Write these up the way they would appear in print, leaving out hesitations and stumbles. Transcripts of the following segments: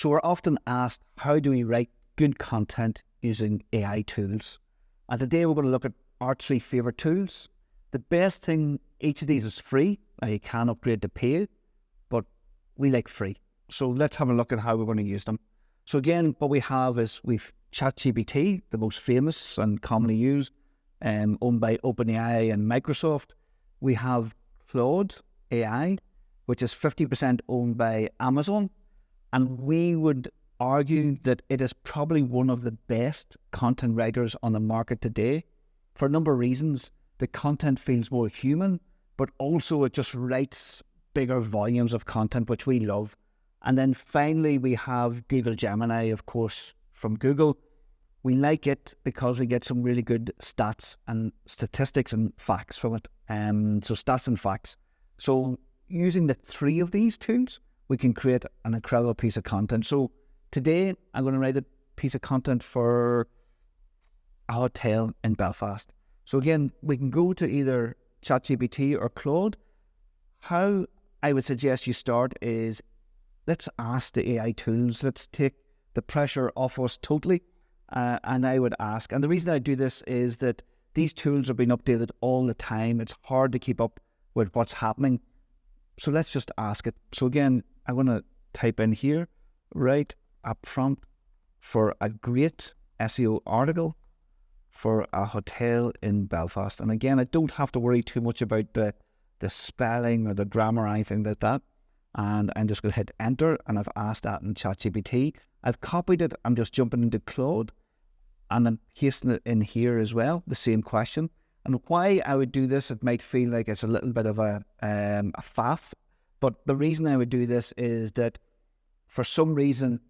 So we're often asked, how do we write good content using AI tools? And today we're going to look at our 3 favorite tools. The best thing, each of these is free. Now you can upgrade to paid, but we like free. So let's have a look at how we're going to use them. So again, what we have is we've ChatGPT, the most famous and commonly used, owned by OpenAI and Microsoft. We have Claude AI, which is 50% owned by Amazon. And we would argue that it is probably one of the best content writers on the market today for a number of reasons. The content feels more human, but also it just writes bigger volumes of content, which we love. And then finally, we have Google Gemini, of course, from Google. We like it because we get some really good stats and statistics and facts from it. So stats and facts. So using the 3 of these tools, we can create an incredible piece of content. So today, I'm going to write a piece of content for a hotel in Belfast. So again, we can go to either ChatGPT or Claude. How I would suggest you start is, let's ask the AI tools, let's take the pressure off us totally. And I would ask, and the reason I do this is that these tools are being updated all the time. It's hard to keep up with what's happening. So let's just ask it. So again, I'm going to type in here, write a prompt for a great SEO article for a hotel in Belfast. And again, I don't have to worry too much about the spelling or the grammar or anything like that. And I'm just going to hit enter, and I've asked that in ChatGPT. I've copied it. I'm just jumping into Claude, and I'm pasting it in here as well, the same question. And why I would do this, it might feel like it's a little bit of a faff, but the reason I would do this is that for some reason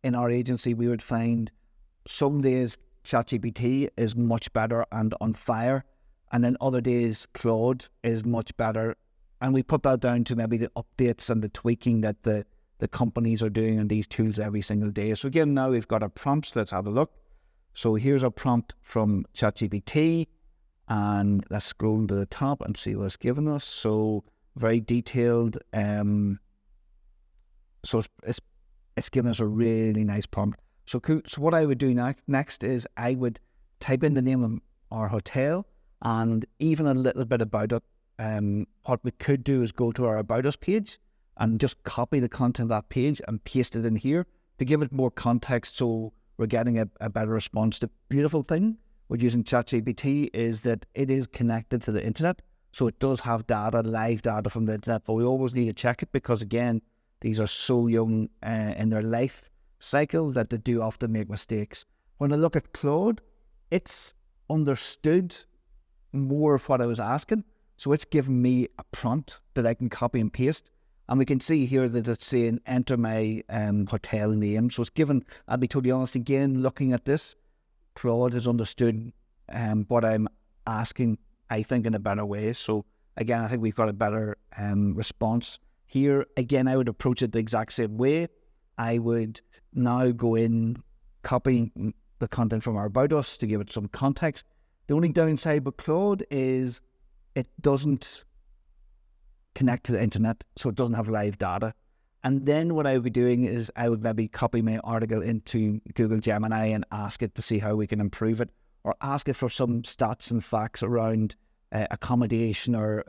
in our agency, we would find some days ChatGPT is much better and on fire, and then other days Claude is much better. And we put that down to maybe the updates and the tweaking that the companies are doing on these tools every single day. So again, now we've got our prompts. Let's have a look. So here's our prompt from ChatGPT, and let's scroll to the top and see what it's given us. So very detailed. So it's given us a really nice prompt. So cool. So what I would do next is I would type in the name of our hotel and even a little bit about it. What we could do is go to our About Us page and just copy the content of that page and paste it in here to give it more context, so we're getting a better response. The beautiful thing with using ChatGPT is that it is connected to the internet, so it does have data, live data from the internet, but we always need to check it because, again, these are so young in their life cycle that they do often make mistakes. When I look at Claude, it's understood more of what I was asking. So it's given me a prompt that I can copy and paste. And we can see here that it's saying, enter my hotel name. So it's given, I'll be totally honest, again, looking at this, Claude has understood what I'm asking, I think, in a better way. So again, I think we've got a better response here. Again, I would approach it the exact same way. I would now go in, copy the content from our About Us to give it some context. The only downside with Claude is it doesn't connect to the internet, so it doesn't have live data. And then what I would be doing is I would maybe copy my article into Google Gemini and ask it to see how we can improve it, or ask it for some stats and facts around accommodation or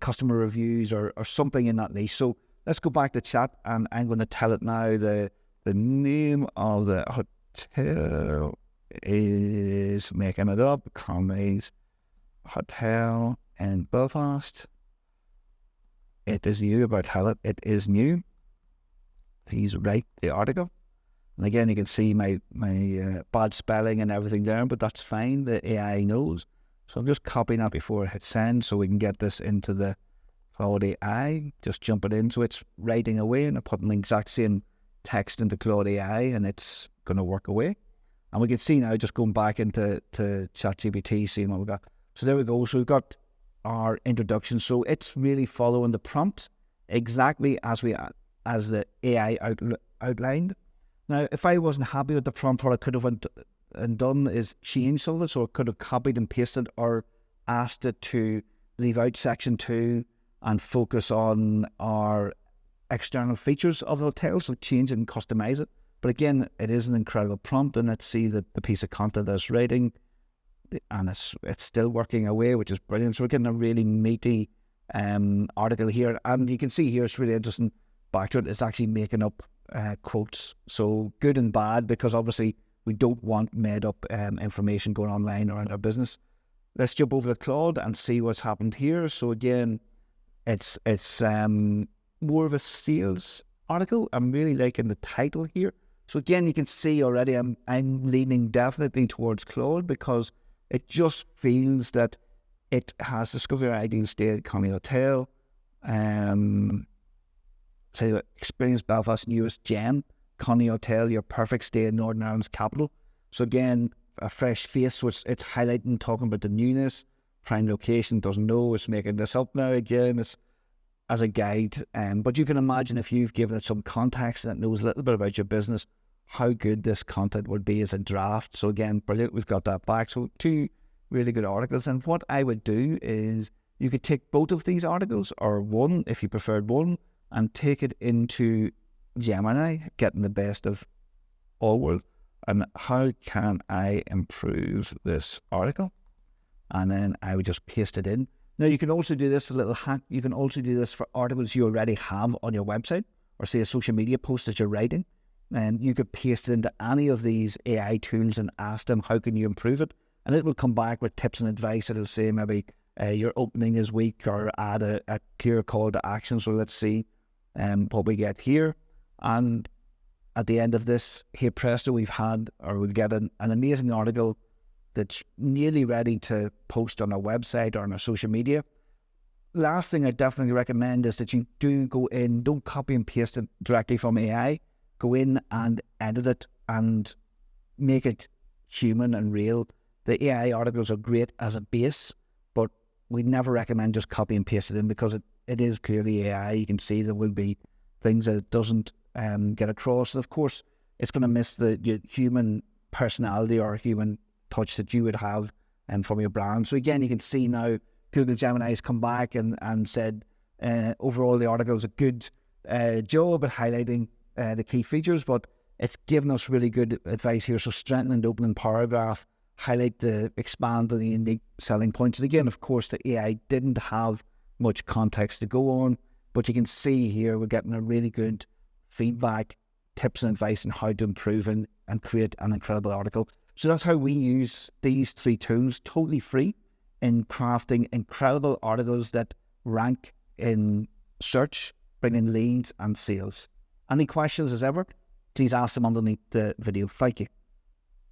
customer reviews or something in that niche. So let's go back to chat, and I'm going to tell it now the name of the hotel is, making it up, commies hotel in Belfast. It is new, about how it is new. Please write the article. And again, you can see my bad spelling and everything there, but that's fine. The AI knows. So I'm just copying that before I hit send so we can get this into the Claude AI. Just jump it in. So it's writing away, and I'm putting the exact same text into Claude AI, and it's going to work away. And we can see now, just going back into ChatGPT, seeing what we've got. So there we go. So we've got our introduction. So it's really following the prompt exactly as the AI outlined. Now, if I wasn't happy with the prompt, what I could have went and done is change some of it. So I could have copied and pasted, or asked it to leave out section 2 and focus on our external features of the hotel, so change it and customize it. But again, it is an incredible prompt, and let's see the piece of content that's writing, and it's still working away, which is brilliant. So we're getting a really meaty article here, and you can see here it's really interesting. Back to it, it's actually making up quotes, so good and bad, because obviously we don't want made up information going online around our business. Let's jump over to Claude and see what's happened here. So again, it's more of a sales article. I'm really liking the title here. So again, you can see already I'm leaning definitely towards Claude, because it just feels that it has discovered your ideal stay at Connie Hotel. So experience Belfast's newest gem, Connie Hotel, your perfect stay in Northern Ireland's capital. So again, a fresh face, so it's highlighting, talking about the newness. Prime location, doesn't know, it's making this up now again. It's as a guide, but you can imagine if you've given it some context that knows a little bit about your business, how good this content would be as a draft. So again, brilliant, we've got that back. So 2 really good articles, and what I would do is you could take both of these articles, or one if you preferred one, and take it into Gemini, getting the best of all worlds. And how can I improve this article? And then I would just paste it in. Now you can also do this, a little hack, you can also do this for articles you already have on your website, or say a social media post that you're writing, and you could paste it into any of these AI tools and ask them, how can you improve it? And it will come back with tips and advice. It'll say maybe your opening is weak, or add a clear call to action. So let's see what we get here. And at the end of this, here presto, we'll get an amazing article that's nearly ready to post on our website or on our social media. Last thing I definitely recommend is that you do go in, don't copy and paste it directly from AI. Go in and edit it and make it human and real. The AI articles are great as a base, but we never recommend just copy and paste it in, because it is clearly AI. You can see there will be things that it doesn't get across. And of course, it's going to miss the human personality or human touch that you would have from your brand. So again, you can see now Google Gemini has come back and said overall the article is a good job at highlighting the key features, but it's given us really good advice here. So strengthen the opening paragraph, expand the unique selling points. And again, of course, the AI didn't have much context to go on, but you can see here we're getting a really good feedback, tips and advice on how to improve and create an incredible article. So that's how we use these 3 tools, totally free, in crafting incredible articles that rank in search, bringing leads and sales. Any questions as ever, please ask them underneath the video. Thank you.